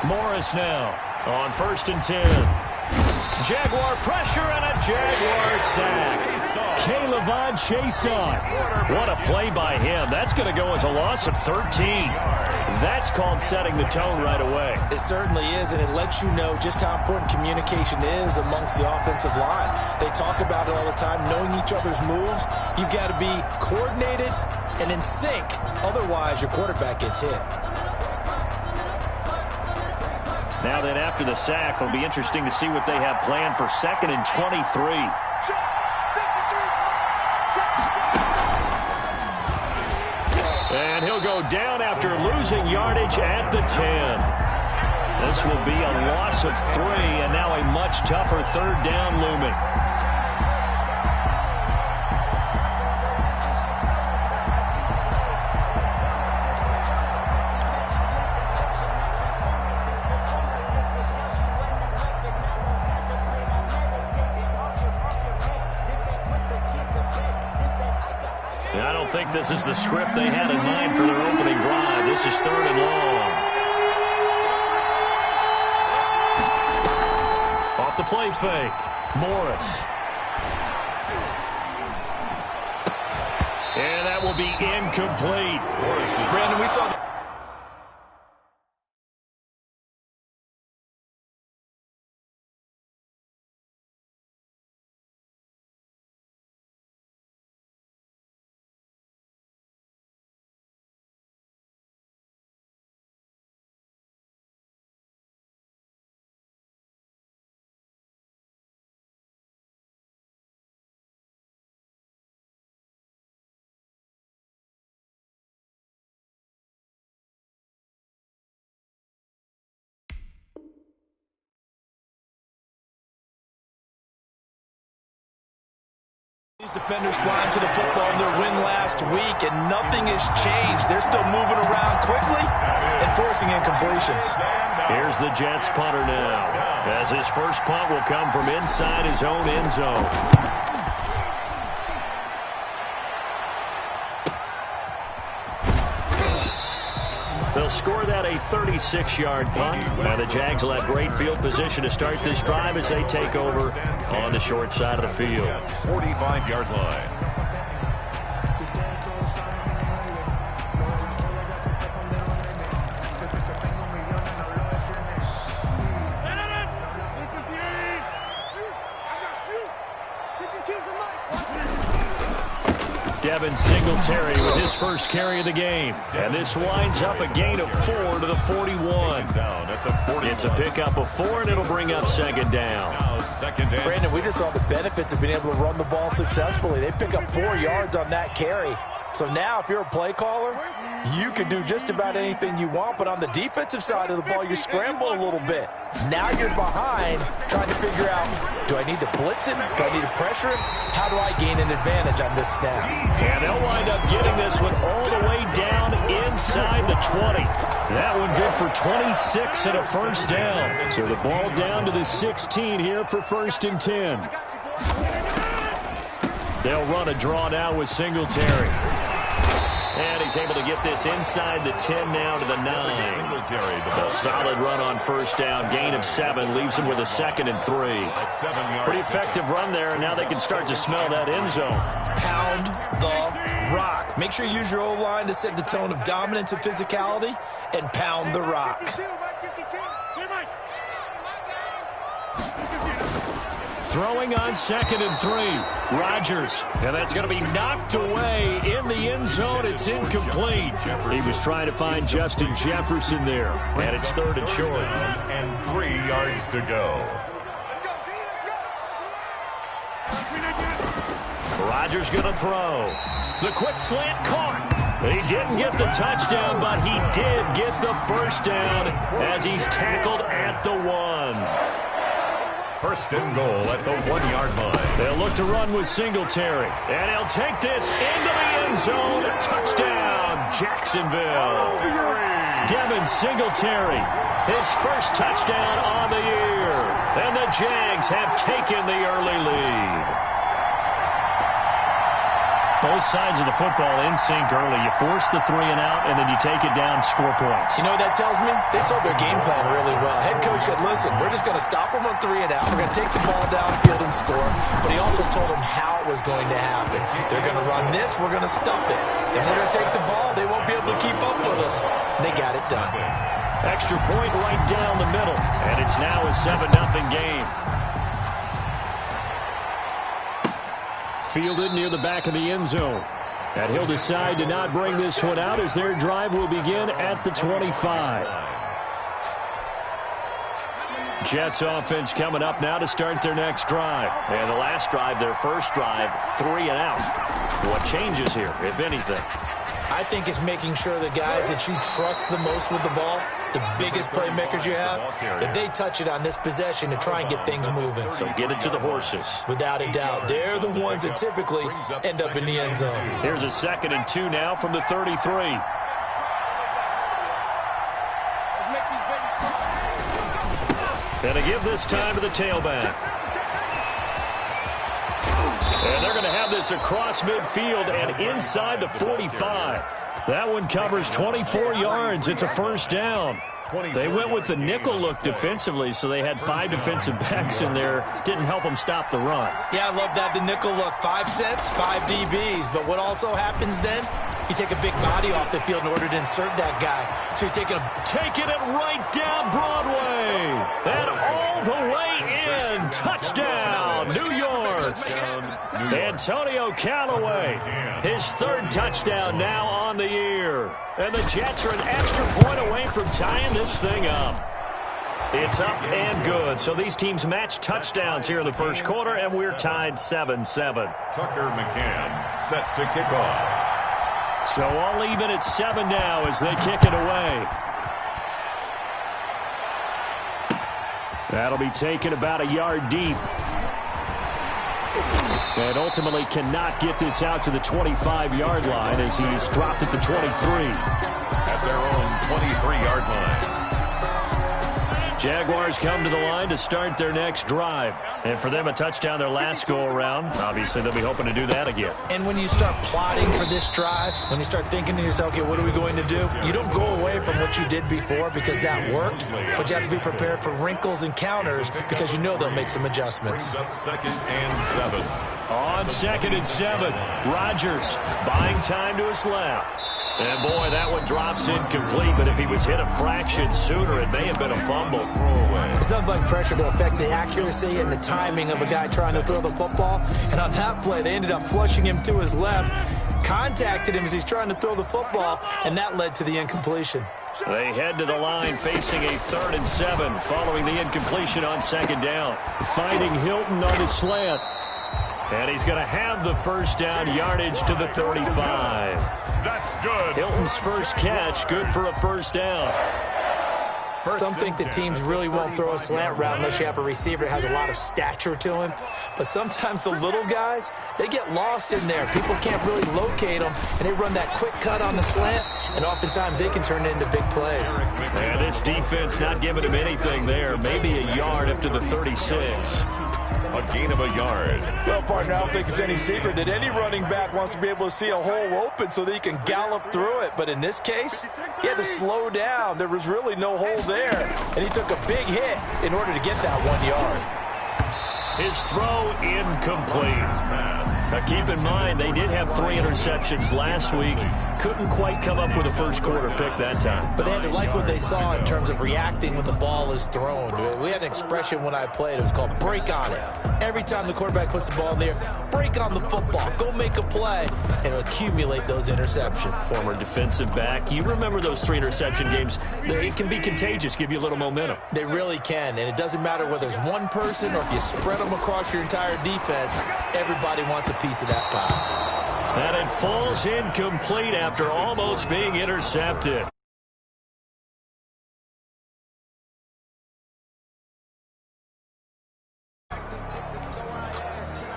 Morris now on 1st and 10. Jaguar pressure and a Jaguar sack. K'Lavon Chason. What a play by him. That's going to go as a loss of 13. That's called setting the tone right away. It certainly is, and it lets you know just how important communication is amongst the offensive line. They talk about it all the time, knowing each other's moves. You've got to be coordinated and in sync. Otherwise, your quarterback gets hit. Now then, after the sack, it'll be interesting to see what they have planned for 2nd and 23. And he'll go down after losing yardage at the 10. This will be a loss of 3, and now a much tougher 3rd down looming. I don't think this is the script they had in mind for their opening drive. This is 3rd and long. Off the play fake. Morris. And that will be incomplete. Brandon, we saw... These defenders flying to the football in their win last week, and nothing has changed. They're still moving around quickly and forcing incompletions. Here's the Jets punter now, as his first punt will come from inside his own end zone. They'll score that a 36-yard punt. Now the Jags will have great field position to start this drive as they take over on the short side of the field. 45-yard line. Devin Singletary with his first carry of the game. And this winds up a gain of 4 to the 41. It's a pickup of 4, and it'll bring up 2nd down. Brandon, we just saw the benefits of being able to run the ball successfully. They pick up 4 yards on that carry. So now if you're a play caller, you can do just about anything you want. But on the defensive side of the ball, you scramble a little bit. Now you're behind trying to figure out, do I need to blitz him? Do I need to pressure him? How do I gain an advantage on this snap? And they'll wind up getting this one all the way down inside the 20. That one good for 26 and a first down. So the ball down to the 16 here for 1st and 10. They'll run a draw now with Singletary. And he's able to get this inside the 10 now to the 9. A solid run on first down. Gain of 7 leaves him with a 2nd and 3. Pretty effective run there, and now they can start to smell that end zone. Pound the rock. Make sure you use your O-line to set the tone of dominance and physicality, and pound the rock. Throwing on 2nd and 3. Rodgers. And that's going to be knocked away in the end zone. It's incomplete. He was trying to find Justin Jefferson there. And it's 3rd and short. And 3 yards to go. Rodgers going to throw. The quick slant caught. He didn't get the touchdown, but he did get the first down as he's tackled at the 1. 1st and goal at the 1-yard line. They'll look to run with Singletary. And he'll take this into the end zone. Touchdown, Jacksonville. Devin Singletary, his first touchdown on the year. And the Jags have taken the early lead. Both sides of the football in sync early. You force the 3 and out, and then you take it down, score points. You know what that tells me? They sold their game plan really well. Head coach said, listen, we're just going to stop them on 3 and out. We're going to take the ball downfield and score. But he also told them how it was going to happen. They're going to run this. We're going to stop it. Then we're going to take the ball. They won't be able to keep up with us. And they got it done. Extra point right down the middle. And it's now a 7-0 game. Fielded near the back of the end zone. And he'll decide to not bring this one out as their drive will begin at the 25. Jets offense coming up now to start their next drive. And the last drive, their first drive, 3 and out. What changes here, if anything? I think it's making sure the guys that you trust the most with the ball, the biggest playmakers you have, that they touch it on this possession to try and get things moving. So get it to the horses. Without a doubt. They're the ones that typically end up in the end zone. Here's a 2nd and 2 now from the 33. And to give this time to the tailback. And they're going to have this across midfield and inside the 45. That one covers 24 yards. It's a first down. They went with the nickel look defensively, so they had 5 defensive backs in there. Didn't help them stop the run. Yeah, I love that, the nickel look. 5 sets, 5 DBs. But what also happens then? You take a big body off the field in order to insert that guy. So you're taking it right down Broadway. And all the way in. Touchdown, New York. Antonio Callaway, his 3rd touchdown now on the year. And the Jets are an extra point away from tying this thing up. It's up and good. So these teams match touchdowns here in the first quarter, and we're tied 7-7. Tucker McCann set to kick off. So all even at 7 now as they kick it away. That'll be taken about a yard deep. And ultimately cannot get this out to the 25-yard line as he's dropped at the 23. At their own 23-yard line. Jaguars come to the line to start their next drive. And for them, a touchdown their last go-around. Obviously, they'll be hoping to do that again. And when you start plotting for this drive, when you start thinking to yourself, okay, what are we going to do? You don't go away from what you did before because that worked, but you have to be prepared for wrinkles and counters because you know they'll make some adjustments. Up 2nd and 7. On 2nd and 7, Rodgers buying time to his left. And, boy, that one drops incomplete, but if he was hit a fraction sooner, it may have been a fumble. It's nothing but pressure to affect the accuracy and the timing of a guy trying to throw the football. And on that play, they ended up flushing him to his left, contacted him as he's trying to throw the football, and that led to the incompletion. They head to the line facing a 3rd and 7 following the incompletion on 2nd down. Finding Hilton on his slant. And he's going to have the first down, yardage to the 35. That's good. Hilton's first catch, good for a first down. Some think that teams really won't throw a slant route unless you have a receiver that has a lot of stature to him. But sometimes the little guys, they get lost in there. People can't really locate them, and they run that quick cut on the slant, and oftentimes they can turn it into big plays. And this defense not giving him anything there. Maybe a yard up to the 36. A gain of a yard. Well, partner, I don't think it's any secret that any running back wants to be able to see a hole open so that he can gallop through it. But in this case, he had to slow down. There was really no hole there, and he took a big hit in order to get that 1 yard. His throw incomplete. Now keep in mind, they did have 3 interceptions last week. Couldn't quite come up with a first quarter pick that time. But they had to like what they saw in terms of reacting when the ball is thrown. We had an expression when I played. It was called break on it. Every time the quarterback puts the ball in there, break on the football. Go make a play and accumulate those interceptions. Former defensive back. You remember those 3 interception games. It can be contagious, give you a little momentum. They really can, and it doesn't matter whether it's one person or if you spread them across your entire defense. Everybody wants a piece of that pie. And it falls incomplete after almost being intercepted.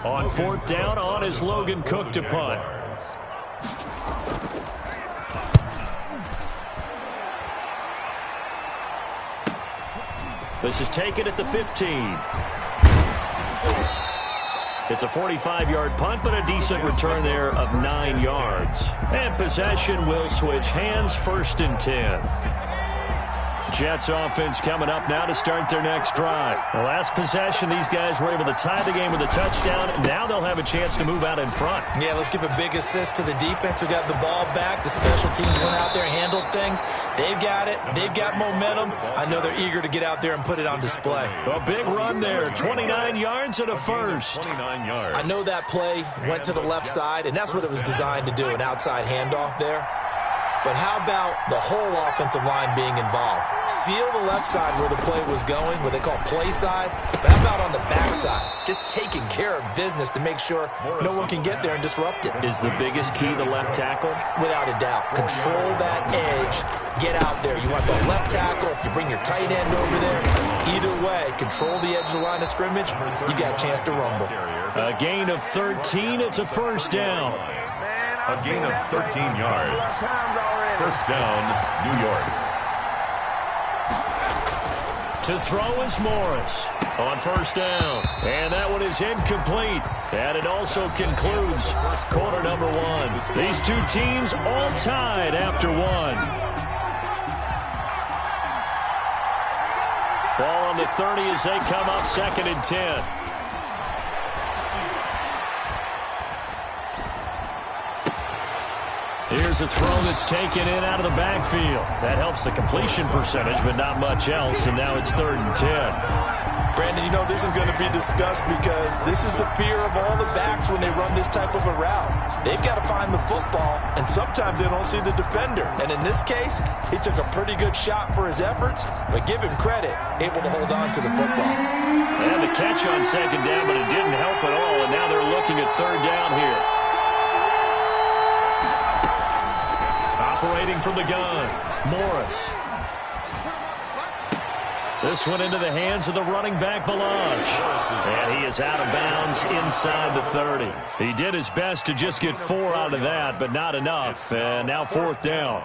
On 4th down, on is Logan Cook to punt. This is taken at the 15. It's a 45-yard punt, but a decent return there of 9 yards. And possession will switch hands, 1st and 10. Jets offense coming up now to start their next drive. The last possession, these guys were able to tie the game with a touchdown. Now they'll have a chance to move out in front. Yeah, let's give a big assist to the defense who got the ball back. The special teams went out there, handled things. They've got it. They've got momentum. I know they're eager to get out there and put it on display. A big run there, 29 yards and a first. 29 yards. I know that play went to the left side, and that's what it was designed to do, an outside handoff there. But how about the whole offensive line being involved? Seal the left side where the play was going, what they call play side. But how about on the back side? Just taking care of business to make sure no one can get there and disrupt it. Is the biggest key the left tackle? Without a doubt. Control that edge. Get out there. You want the left tackle. If you bring your tight end over there, either way, control the edge of the line of scrimmage, you got a chance to rumble. A gain of 13. It's a 1st down. A gain of 13 yards. 1st down, New York. To throw is Morris on 1st down. And that one is incomplete. And it also concludes quarter number 1. These two teams all tied after 1. Ball on the 30 as they come up 2nd and 10. Here's a throw that's taken in out of the backfield. That helps the completion percentage, but not much else, and now it's 3rd and 10. Brandon, you know this is going to be discussed because this is the fear of all the backs when they run this type of a route. They've got to find the football, and sometimes they don't see the defender. And in this case, he took a pretty good shot for his efforts, but give him credit, able to hold on to the football. And the catch on 2nd down, but it didn't help at all, and now they're looking at 3rd down here. Operating from the gun, Morris. This one into the hands of the running back, Balaj. And he is out of bounds inside the 30. He did his best to just get 4 out of that, but not enough. And now 4th down.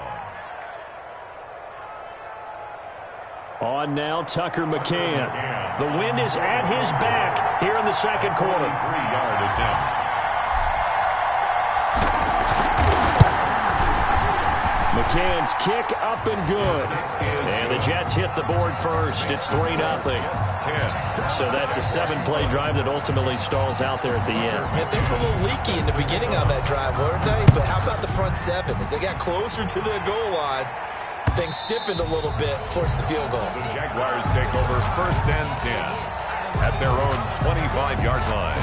On now, Tucker McCann. The wind is at his back here in the 2nd quarter. 3-yard attempt. McCann's kick up and good. And the Jets hit the board first. It's 3-0. So that's a 7-play drive that ultimately stalls out there at the end. Yeah, things were a little leaky in the beginning on that drive, weren't they? But how about the front 7? As they got closer to the goal line, things stiffened a little bit, forced the field goal. The Jaguars take over 1st and 10 at their own 25-yard line.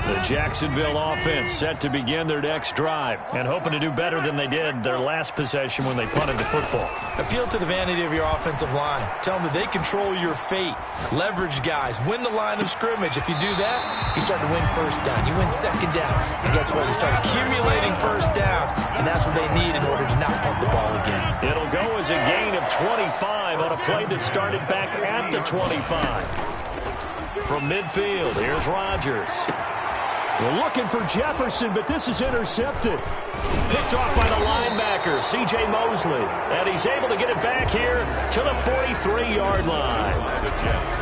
The Jacksonville offense set to begin their next drive and hoping to do better than they did their last possession when they punted the football. Appeal to the vanity of your offensive line. Tell them that they control your fate. Leverage guys. Win the line of scrimmage. If you do that, you start to win 1st down. You win 2nd down. And guess what? You start accumulating 1st downs. And that's what they need in order to not punt the ball again. It'll go as a gain of 25 on a play that started back at the 25. From midfield, here's Rodgers. We're looking for Jefferson, but this is intercepted. Picked off by the linebacker, C.J. Mosley. And he's able to get it back here to the 43-yard line.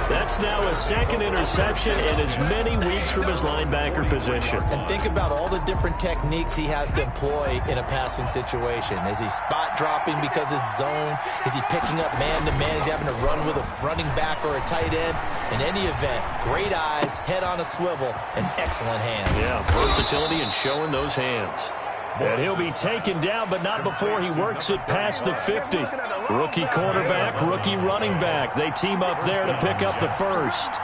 That's now a 2nd interception in as many weeks from his linebacker position. And think about all the different techniques he has to employ in a passing situation. Is he spot dropping because it's zone? Is he picking up man-to-man? Is he having to run with a running back or a tight end? In any event, great eyes, head on a swivel, and excellent hands. Yeah, versatility and showing those hands. And he'll be taken down, but not before he works it past the 50. Rookie quarterback, rookie running back. They team up there to pick up the 1st.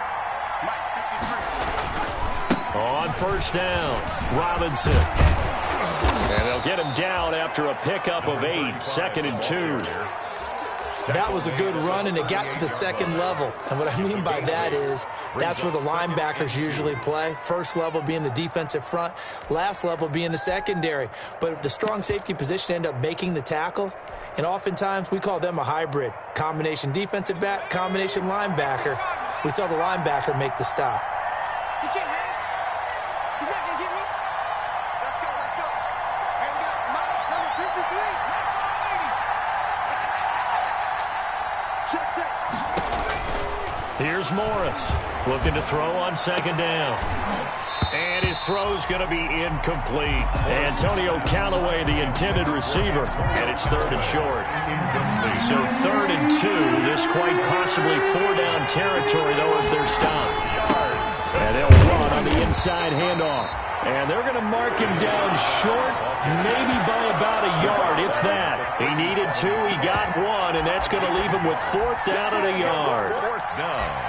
On 1st down, Robinson. And they'll get him down after a pickup of 8, 2nd and 2. That was a good run, and it got to the 2nd level. And what I mean by that is that's where the linebackers usually play. 1st level being the defensive front, last level being the secondary. But the strong safety position ended up making the tackle, and oftentimes we call them a hybrid. Combination defensive back, combination linebacker. We saw the linebacker make the stop. You can't hang. He's not going to get me. Let's go, let's go. And we got Mike, number 53. Check, check. Here's Morris looking to throw on second down. And his throw's going to be incomplete. Antonio Callaway, the intended receiver, and it's third and short. So 3rd and 2. This quite possibly 4-down territory, though, if they're stopped. And they'll run on the inside handoff. And they're going to mark him down short, maybe by about a yard, if that. He needed 2, he got 1, and that's going to leave him with 4th down and a yard. 4th down.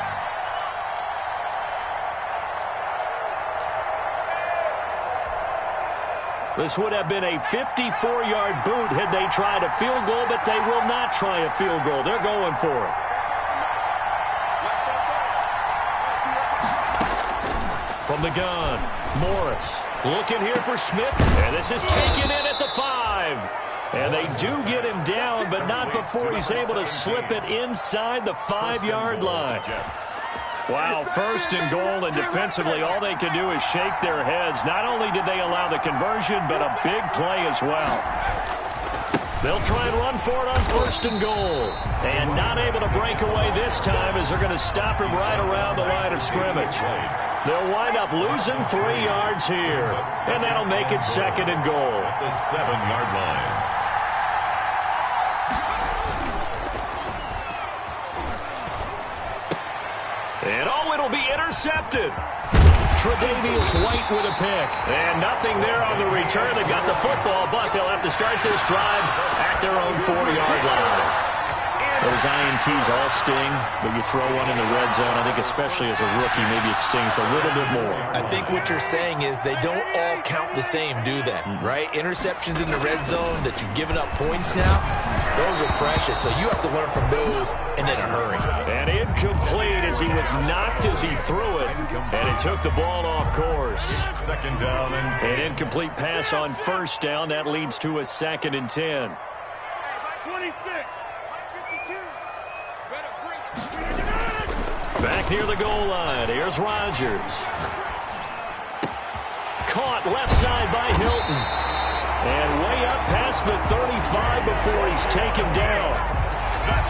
This would have been a 54-yard boot had they tried a field goal, but they will not try a field goal. They're going for it. From the gun, Morris looking here for Schmidt, and this is taken in at the 5. And they do get him down, but not before he's able to slip it inside the 5-yard line. Wow, 1st and goal, and defensively all they can do is shake their heads. Not only did they allow the conversion, but a big play as well. They'll try and run for it on 1st and goal. And not able to break away this time as they're going to stop him right around the line of scrimmage. They'll wind up losing 3 yards here. And that'll make it 2nd and goal. The 7-yard line. And it'll be intercepted. Tre'Davious White with a pick. And nothing there on the return. They got the football, but they'll have to start this drive at their own 4-yard line. Those INTs all sting, but you throw one in the red zone. I think especially as a rookie, maybe it stings a little bit more. I think what you're saying is they don't all count the same, do they? Right? Interceptions in the red zone that you've given up points now, those are precious. So you have to learn from those and in a hurry. And incomplete as he was knocked as he threw it. And it took the ball off course. 2nd down and 10. An incomplete pass on 1st down. That leads to a 2nd and 10. 26. Back near the goal line. Here's Rodgers. Caught left side by Hilton. And way up past the 35 before he's taken down.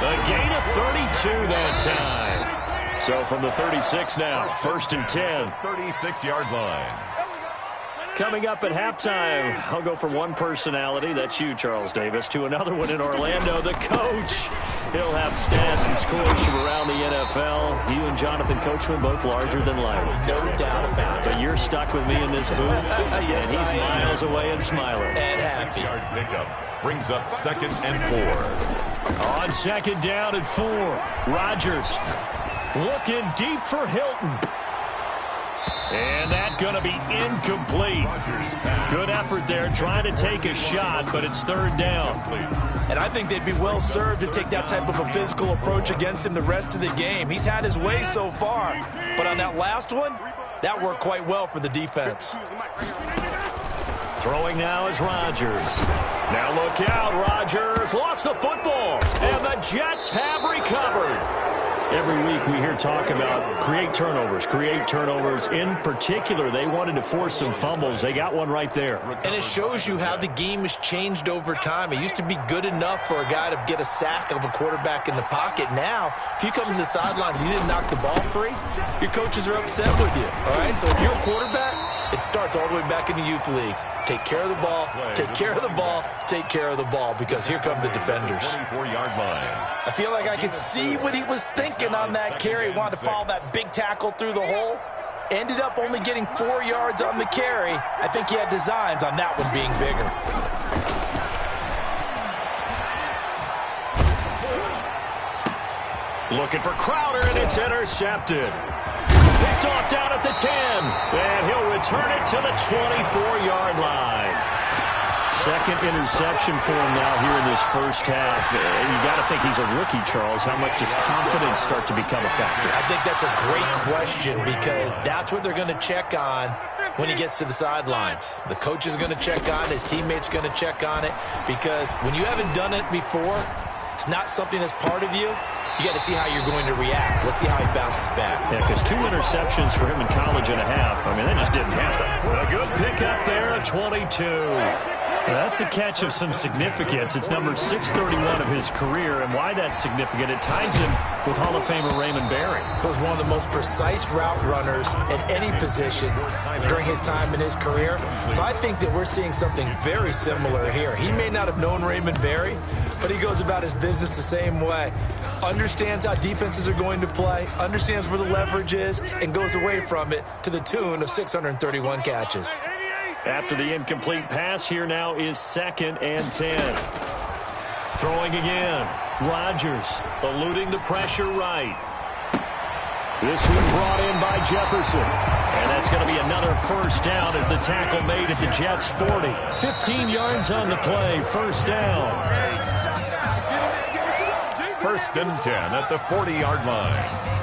A gain of 32 that time. So from the 36 now, 1st and 10. 36-yard line. Coming up at halftime, I'll go from one personality, that's you, Charles Davis, to another one in Orlando, the coach. He'll have stats and scores from around the NFL. You and Jonathan Coachman both larger than life. No doubt about it. But you're stuck with me in this booth, Yes, and he's I am. miles away and smiling. And happy. 6-yard pickup brings up 2nd and 4. On 2nd down and 4, Rodgers looking deep for Hilton. And that's going to be incomplete. Good effort there trying to take a shot, but it's 3rd down. And I think they'd be well served to take that type of a physical approach against him the rest of the game. He's had his way so far, but on that last one, that worked quite well for the defense. Throwing now is Rodgers. Now look out, Rodgers lost the football, and the Jets have recovered. Every week we hear talk about create turnovers. In particular, they wanted to force some fumbles. They got one right there. And it shows you how the game has changed over time. It used to be good enough for a guy to get a sack of a quarterback in the pocket. Now, if you come to the sidelines and you didn't knock the ball free, your coaches are upset with you. All right, so if you're a quarterback, it starts all the way back in the youth leagues. Take care of the ball, take care of the ball, take care of the ball, because here come the defenders. 24-yard line. I feel like I could see what he was thinking on that carry. Wanted to follow that big tackle through the hole. Ended up only getting 4 yards on the carry. I think he had designs on that one being bigger. Looking for Crowder, and it's intercepted. Picked off down at the 10, and he'll return it to the 24-yard line. 2nd interception for him now here in this 1st half. You got to think he's a rookie, Charles. How much does confidence start to become a factor? I think that's a great question, because that's what they're going to check on when he gets to the sidelines. The coach is going to check on it. His teammates are going to check on it, because when you haven't done it before, it's not something that's part of you. You got to see how you're going to react. Let's see how he bounces back. Yeah, because 2 interceptions for him in college and a half. I mean, that just didn't happen. A good pickup there at 22. That's a catch of some significance. It's number 631 of his career, and why that's significant, it ties him with Hall of Famer Raymond Berry. He was one of the most precise route runners at any position during his time in his career. So I think that we're seeing something very similar here. He may not have known Raymond Berry, but he goes about his business the same way. Understands how defenses are going to play, understands where the leverage is, and goes away from it to the tune of 631 catches. After the incomplete pass, here now is 2nd and 10. Throwing again. Rodgers eluding the pressure right. This one brought in by Jefferson. And that's going to be another first down as the tackle made at the Jets' 40. 15 yards on the play, first down. 1st and 10 at the 40-yard line.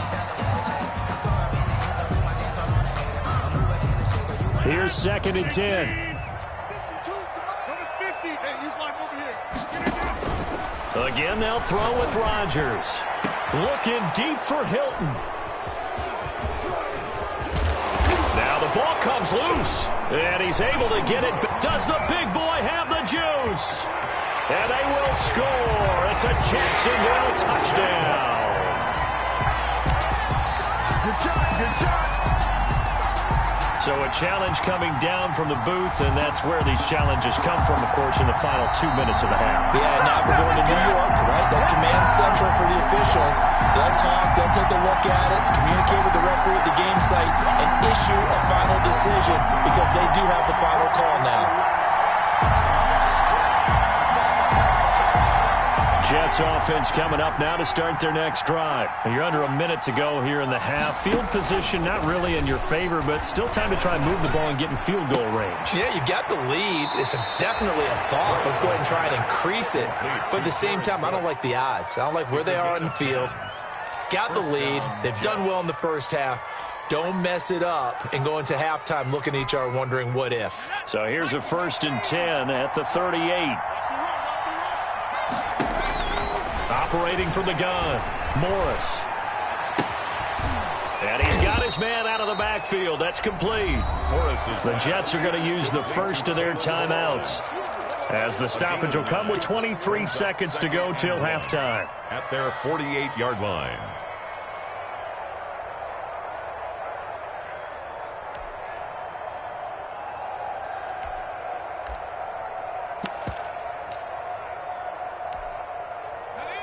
Here's 2nd and 10. Again, they'll throw with Rodgers. Looking deep for Hilton. Now the ball comes loose. And he's able to get it. Does the big boy have the juice? And they will score. It's a Jacksonville touchdown. Good shot, good shot. So a challenge coming down from the booth, and that's where these challenges come from, of course, in the final 2 minutes of the half. Yeah, now we're going to New York, right? That's command central for the officials. They'll talk, they'll take a look at it, communicate with the referee at the game site, and issue a final decision because they do have the final call now. Jets offense coming up now to start their next drive. You're under a minute to go here in the half. Field position not really in your favor, but still time to try and move the ball and get in field goal range. Yeah, you've got the lead. It's definitely a thought. Let's go ahead and try and increase it. But at the same time, I don't like the odds. I don't like where they are on the field. Got the lead. They've done well in the first half. Don't mess it up and go into halftime looking at each other wondering what if. So here's a 1st and 10 at the 38. Operating from the gun, Morris. And he's got his man out of the backfield. That's complete. The Jets are going to use the first of their timeouts, as the stoppage will come with 23 seconds to go till halftime. At their 48-yard line.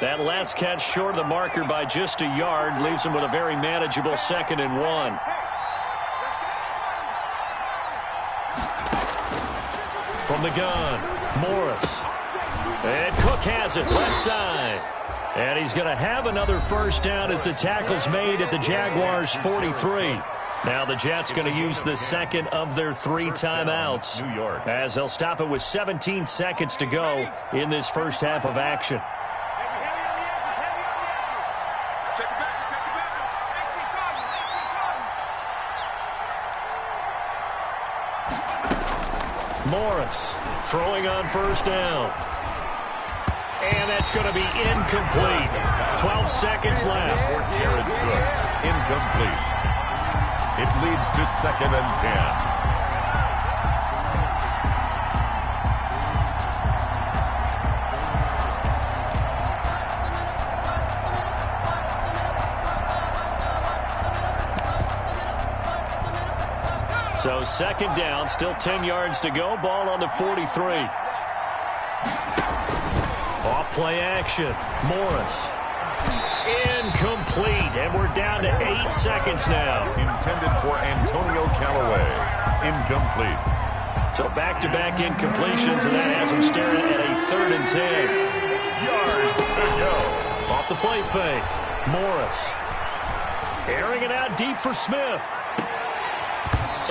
That last catch short of the marker by just a yard leaves him with a very manageable 2nd and 1. From the gun, Morris. And Cook has it left side. And he's going to have another first down as the tackle's made at the Jaguars' 43. Now the Jets going to use the second of their 3 timeouts, New York, as they'll stop it with 17 seconds to go in this first half of action. Morris throwing on first down. And that's going to be incomplete. 12 seconds left. For Jared Cooks, incomplete. It leads to 2nd and 10. So 2nd down, still 10 yards to go. Ball on the 43. Off play action. Morris. Incomplete. And we're down to 8 seconds now. Intended for Antonio Callaway. Incomplete. So back-to-back incompletions, and that has him staring at a 3rd and 10. Yards to go. Off the play fake. Morris. Airing it out deep for Smith.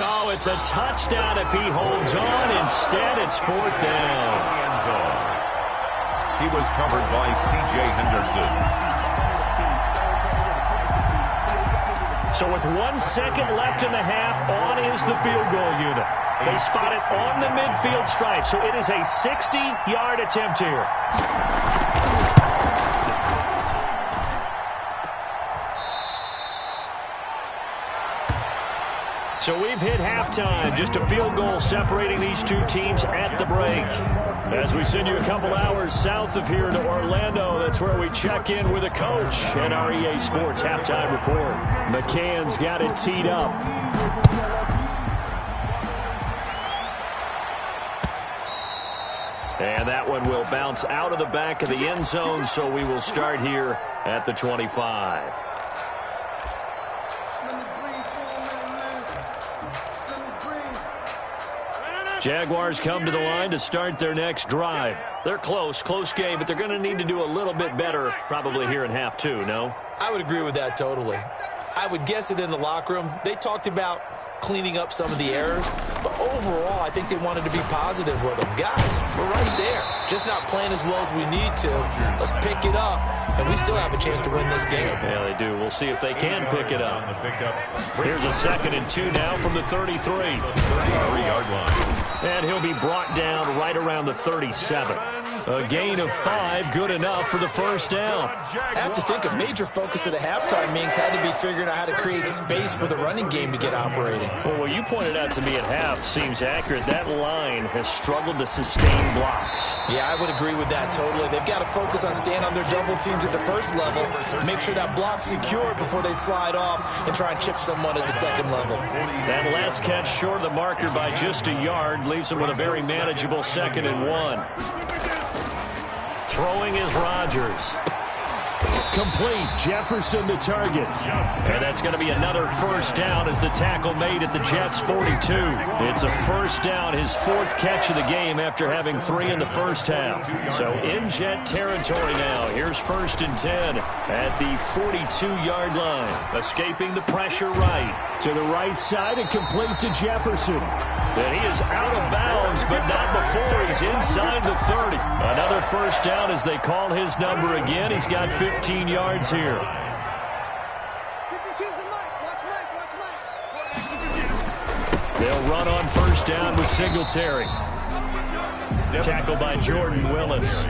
Oh, it's a touchdown if he holds on. Instead, it's 4th down. He was covered by C.J. Henderson. So with 1 second left in the half, on is the field goal unit. They spot it on the midfield stripe, so it is a 60-yard attempt here. So we've hit halftime. Just a field goal separating these two teams at the break. As we send you a couple hours south of here to Orlando, that's where we check in with a coach and our EA Sports halftime report. McCann's got it teed up. And that one will bounce out of the back of the end zone, so we will start here at the 25. Jaguars come to the line to start their next drive. They're close game, but they're going to need to do a little bit better probably here in half two, no? I would agree with that totally. I would guess it in the locker room. They talked about cleaning up some of the errors, but overall, I think they wanted to be positive with them. Guys, we're right there. Just not playing as well as we need to. Let's pick it up, and we still have a chance to win this game. Yeah, they do. We'll see if they can pick it up. Here's a 2nd and 2 now from the 33. 33-yard line. And he'll be brought down right around the 37. A gain of 5, good enough for the first down. I have to think a major focus of the halftime meetings had to be figuring out how to create space for the running game to get operating. Well, what you pointed out to me at half seems accurate. That line has struggled to sustain blocks. Yeah, I would agree with that totally. They've got to focus on staying on their double teams at the first level, make sure that block's secure before they slide off and try and chip someone at the second level. That last catch short of the marker by just a yard leaves them with a very manageable 2nd and 1. Throwing is Rodgers. Complete. Jefferson to target. And that's going to be another first down as the tackle made at the Jets' 42. It's a first down, his 4th catch of the game after having 3 in the first half. So in Jet territory now. Here's 1st and 10 at the 42-yard line. Escaping the pressure right. To the right side and complete to Jefferson. And he is out of bounds, but not before he's inside the 30. Another first down as they call his number again. He's got 15 yards here. They'll run on first down with Singletary. Tackled by Jordan Willis.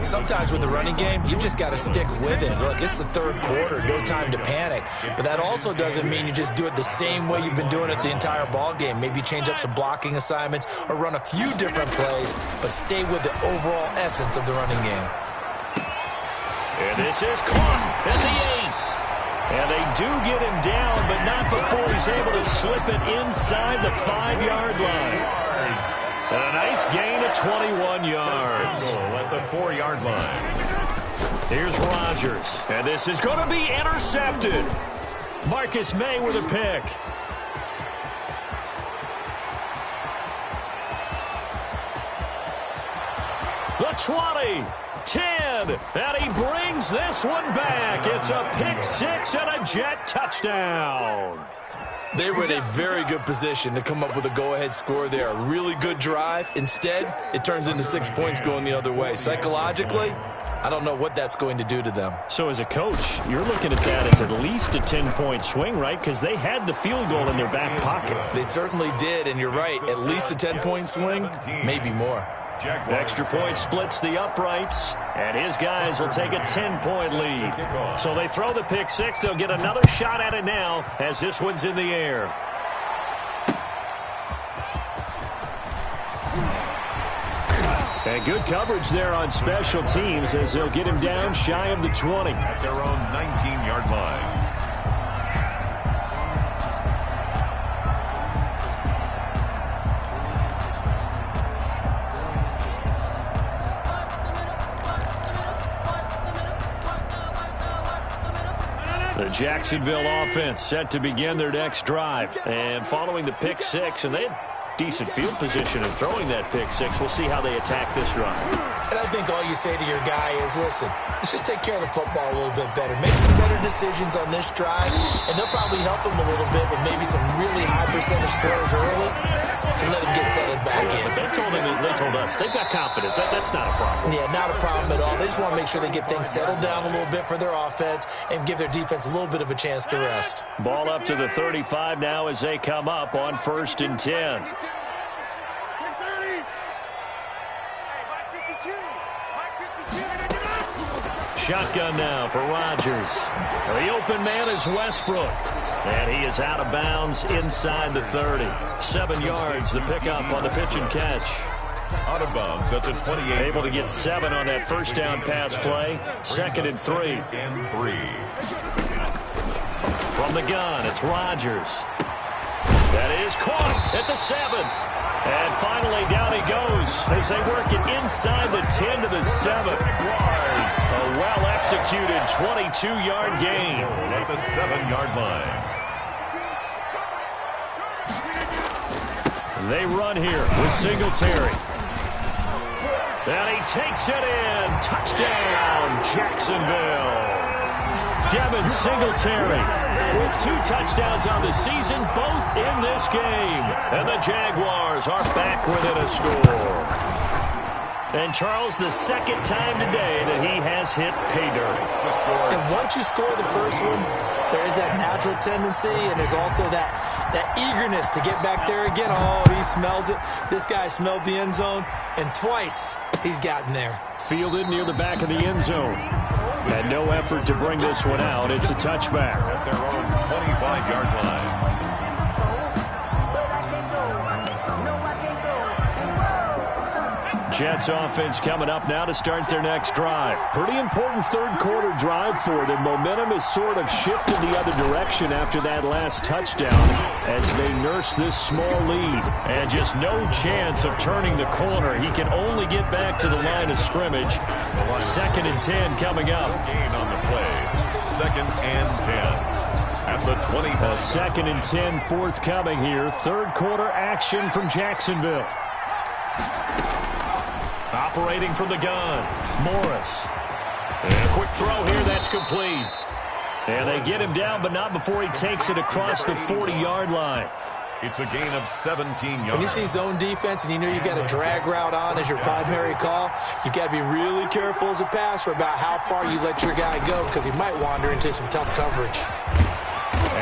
Sometimes with the running game, you've just got to stick with it. Look, it's the 3rd quarter, no time to panic. But that also doesn't mean you just do it the same way you've been doing it the entire ball game. Maybe change up some blocking assignments or run a few different plays, but stay with the overall essence of the running game. And this is caught at the 8. And they do get him down, but not before he's able to slip it inside the 5-yard line. And a nice gain of 21 yards. At the 4-yard line. Here's Rodgers. And this is going to be intercepted. Marcus May with a pick. The 20. 10, and he brings this one back. It's a pick 6 and a Jet touchdown. They were in a very good position to come up with a go-ahead score there. A really good drive. Instead, it turns into 6 points going the other way. Psychologically, I don't know what that's going to do to them. So as a coach, you're looking at that as at least a 10-point swing, right? Because they had the field goal in their back pocket. They certainly did, and you're right. At least a 10-point swing, maybe more. Extra point splits the uprights, and his guys will take a 10-point lead. So they throw the pick 6. They'll get another shot at it now as this one's in the air. And good coverage there on special teams as they'll get him down shy of the 20. At their own 19-yard line. The Jacksonville offense set to begin their next drive. And following the pick 6, and they had decent field position in throwing that pick 6. We'll see how they attack this drive. And I think all you say to your guy is, listen, let's just take care of the football a little bit better. Make some better decisions on this drive, and they'll probably help him a little bit with maybe some really high percentage throws early to let him get settled back in. But they told us they've got confidence. That's not a problem. Yeah, not a problem at all. They just want to make sure they get things settled down a little bit for their offense and give their defense a little bit of a chance to rest. Ball up to the 35 now as they come up on 1st and 10. Shotgun now for Rodgers. The open man is Westbrook. And he is out of bounds inside the 30. 7 yards, the pickup on the pitch and catch. Out of bounds at the 28. Able to get 7 on that first down pass play. 2nd and 3. From the gun, it's Rodgers. That is caught at the 7. And finally, down he goes as they work it inside the 10 to the 7. A well-executed 22-yard gain. At the 7-yard line. They run here with Singletary. And he takes it in. Touchdown, Jacksonville. Devin Singletary with 2 touchdowns on the season, both in this game. And the Jaguars are back within a score. And Charles, the 2nd time today that he has hit pay dirt. And once you score the first one, there is that natural tendency, and there's also that eagerness to get back there again. Oh, he smells it. This guy smelled the end zone, and twice he's gotten there. Fielded near the back of the end zone. And no effort to bring this one out. It's a touchback. At their own 25-yard line. Jets offense coming up now to start their next drive. Pretty important third-quarter drive for them. Momentum has sort of shifted the other direction after that last touchdown as they nurse this small lead. And just no chance of turning the corner. He can only get back to the line of scrimmage. 2nd and 10 coming up. Gain on the play. 2nd and 10. At the 20. 2nd and 10 forthcoming here. Third-quarter action from Jacksonville. Operating from the gun, Morris. And a quick throw here, that's complete. And they get him down, but not before he takes it across the 40-yard line. It's a gain of 17 yards. When you see zone defense and you know you've got a drag route on as your primary call, you've got to be really careful as a passer about how far you let your guy go because he might wander into some tough coverage.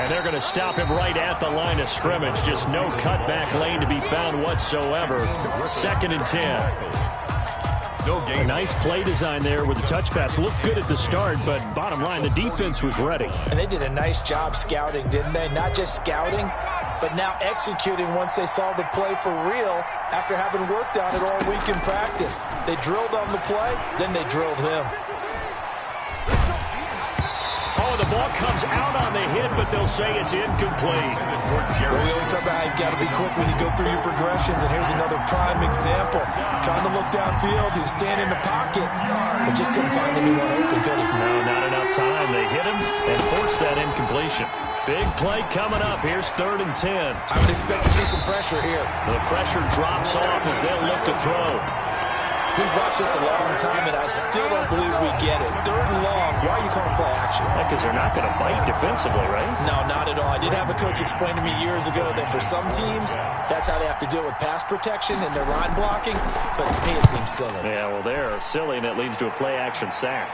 And they're going to stop him right at the line of scrimmage. Just no cutback lane to be found whatsoever. 2nd and 10. A nice play design there with the touch pass. Looked good at the start, but bottom line, the defense was ready. And they did a nice job scouting, didn't they? Not just scouting, but now executing once they saw the play for real after having worked on it all week in practice. They drilled on the play, then they drilled him. Oh, the ball comes out on the hit, but they'll say it's incomplete. Well, we always talk about how you've got to be quick when you go through your progressions, and here's another prime example. Trying to look downfield, he was standing in the pocket, but just couldn't find anyone open, could he? No, not enough time. They hit him and forced that incompletion. Big play coming up. Here's 3rd and 10. I would expect to see some pressure here. The pressure drops off as they'll look to throw. We've watched this a long time, and I still don't believe we get it. 3rd and long, why are you calling play action? Because they're not going to bite defensively, right? No, not at all. I did have a coach explain to me years ago that for some teams, that's how they have to deal with pass protection and their line blocking, but to me it seems silly. Yeah, well, they're silly, and it leads to a play-action sack.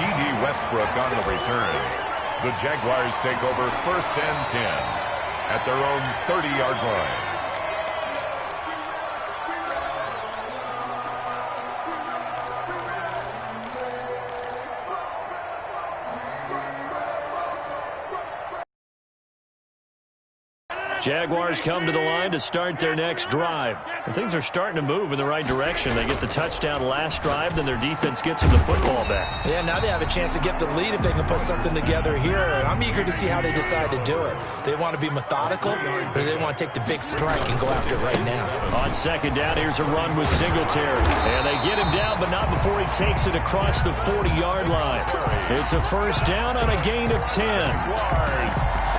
D.D. Westbrook on the return. The Jaguars take over 1st and 10 at their own 30-yard line. Jaguars come to the line to start their next drive. And things are starting to move in the right direction. They get the touchdown last drive, then their defense gets them the football back. Yeah, now they have a chance to get the lead if they can put something together here. And I'm eager to see how they decide to do it. Do they want to be methodical, or do they want to take the big strike and go after it right now? On 2nd down, here's a run with Singletary. And they get him down, but not before he takes it across the 40-yard line. It's a 1st down on a gain of 10.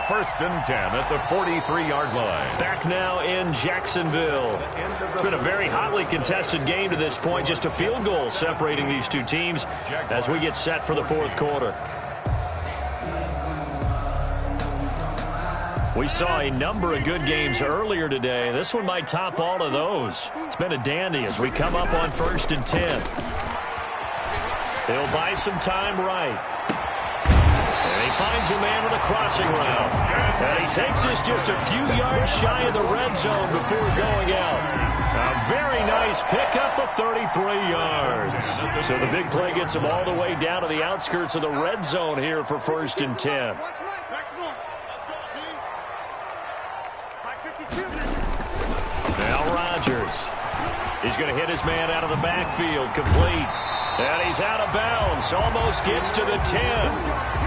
1st and 10 at the 43-yard line. Back now in Jacksonville. It's been a very hotly contested game to this point. Just a field goal separating these two teams as we get set for the 4th quarter. We saw a number of good games earlier today. This one might top all of those. It's been a dandy as we come up on 1st and 10. He'll buy some time right. And he finds a man with a crossing route. And he takes this just a few yards shy of the red zone before going out. A very nice pickup of 33 yards. So the big play gets him all the way down to the outskirts of the red zone here for 1st and 10. Now Rodgers. He's going to hit his man out of the backfield, complete. And he's out of bounds, almost gets to the 10.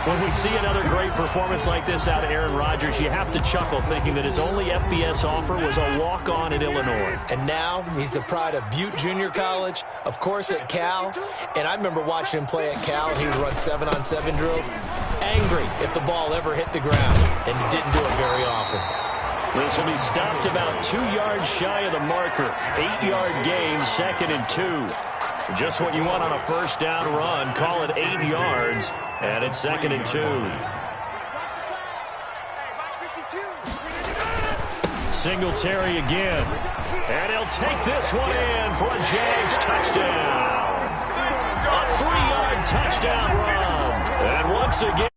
When we see another great performance like this out of Aaron Rodgers, you have to chuckle thinking that his only FBS offer was a walk-on at Illinois. And now he's the pride of Butte Junior College, of course at Cal. And I remember watching him play at Cal, and he would run 7-on-7 drills. Angry if the ball ever hit the ground, and he didn't do it very often. This will be stopped about 2 yards shy of the marker. 8-yard gain, 2nd and 2. Just what you want on a first down run. Call it 8 yards, and it's 2nd and 2. Singletary again. And he'll take this one in for a Jags touchdown. A 3-yard touchdown run. And once again,